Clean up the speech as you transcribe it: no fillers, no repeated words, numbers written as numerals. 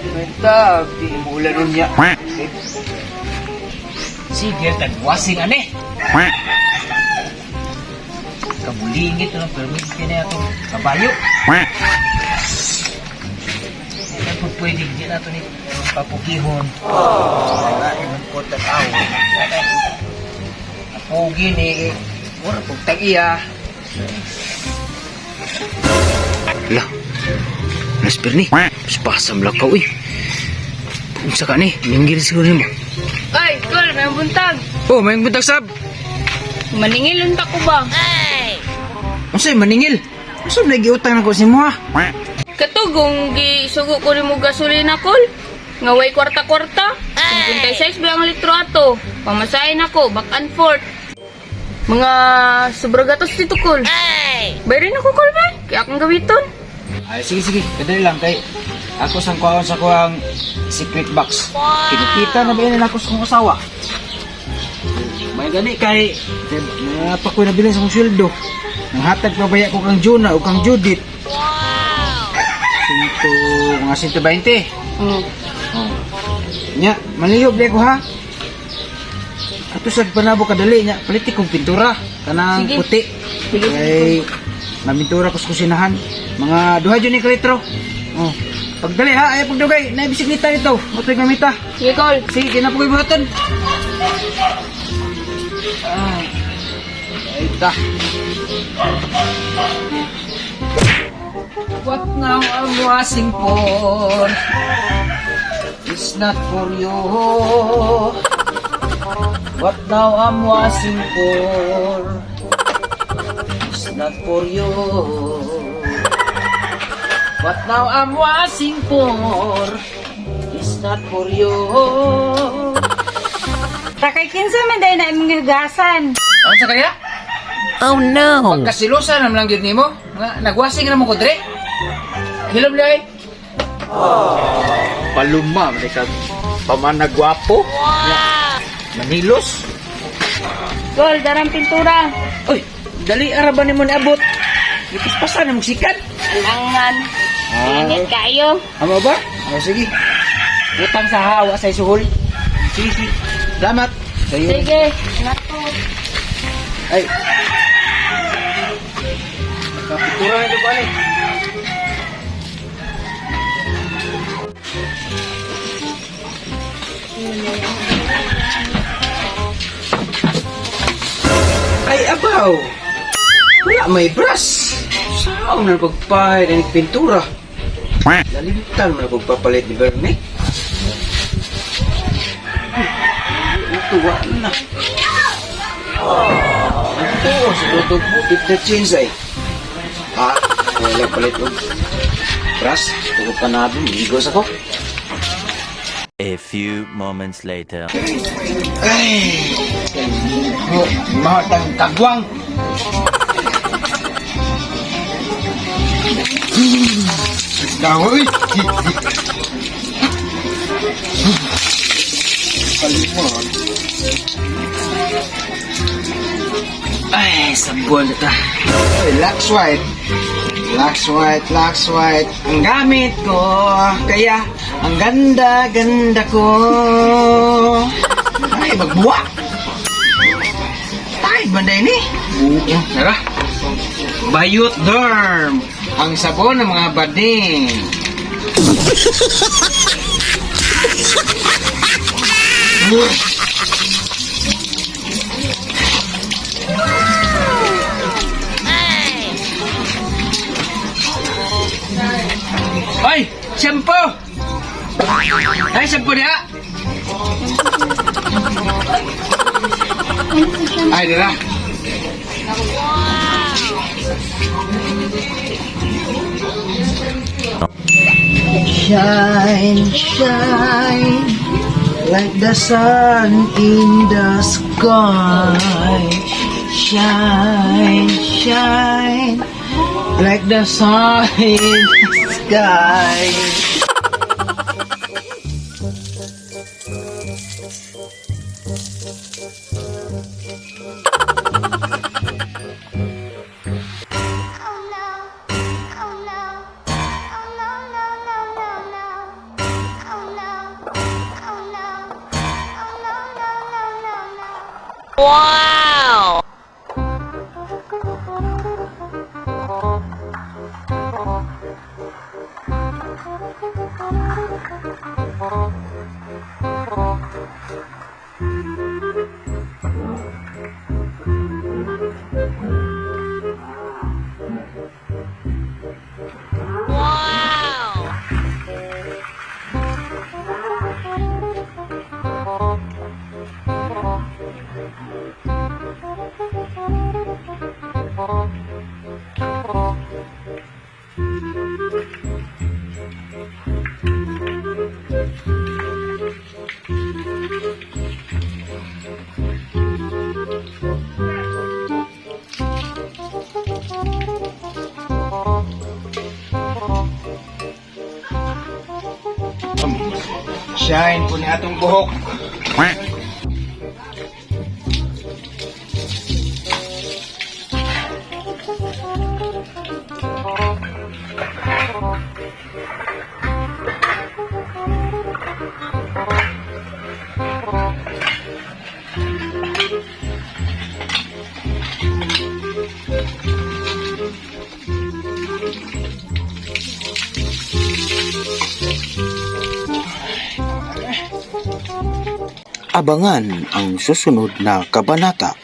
Benta, di bulan nun niya. Sige, tagwasing ane. Kabulingit ng permit kaya itong kabayo. Kapag pwede din natin ito papukihon. Wala naman po tanaw. Ako gini, mura pong tag-iya. Lah, nasper ni. Spasam lang ka, uy. Pumsa ka ni, minggil siguro mo. Ay, Col, may buntag. Oh, may buntag sab. Maningil unta ko ba? Masay maningil. Masay nagiutang na ko si mo ha. Katugong gisugo ko rin mo gasolina, Col. Ngaway kwarta-kwarta. 56 bilang litro ato. Pamasahin ako, back and forth. Mga sobragatos dito, Col. Bayarin ako, Col, ba? Kaya akong gawiton. Ay, sige. Kadali lang kay ako sang kuhaon sa kuhang secret box. Kinikita na ba yan ako sa kong asawa? May gani kay pa ko nabili sa kong sweldo. Nang hatag pa baya ko kang Juna o kang Judith. Mga 120. Oh. Nya, maliyog di ko ha. Ato sa panabo kadali nya, paliti kong pintura kanang Sige. puti. Sige. Kay mamintura ko sa kusinahan. Mga 2 jud ni litro. Oh. Pagdali ha, ay pagdugay, na bisikleta nito. Motoy gamita. Sige, Col. Sige, na po kayo buhatan. Ay, dah. What now I'm washing for is not for you. What now I'm washing for is not for you. What now I'm washing for is not for you. Takay kinsa man dahil na imong hugasan. Ano sa kaya? Oh no! Pagkasilusan naman lang yun ni mo. Nagwasing naman ko dre. Hilom lay. Paluma, mereka pamanagwapo. Wow! Manilos. Col, darang pintura. Uy, dali araban ni mo niabot. Ipispasan na mong sikat. Alangan. Init kayo. Amo ba? Oh, sige. Utang sa hawa sa isuhol. Sige. Salamat. Sayo. Sige, ingat po. Ay. Kapituran na ito ba ni? Ay, abaw! Wala may brush! Saan na pagpahid ang pintura? Lalimutan mo na pagpapalit ni Bernie? Tuwa na. Ito, sa tutog mo, 50 chins ay. Ha? Wala palit mo. Brush, tugod pa na doon. Igos ako. A few moments later. Ay! Mahal tayong kagwang! Kahoy! Kalimot! Ay, sabon ito. Ay, Lux White. Lux White. Ang gamit ko. Kaya, ang ganda ko. Ay, magbuwa. Ay, banday ni. Buo. Tara. Bayot Derm. Ang sabon ng mga bading. Ay, shampoo! Ay, shampoo dia! Ay, dira. Shine, shine, like the sun in the sky. Shine, shine, like the sun in the sky. Shine po ni atong buhok. Abangan ang susunod na kabanata.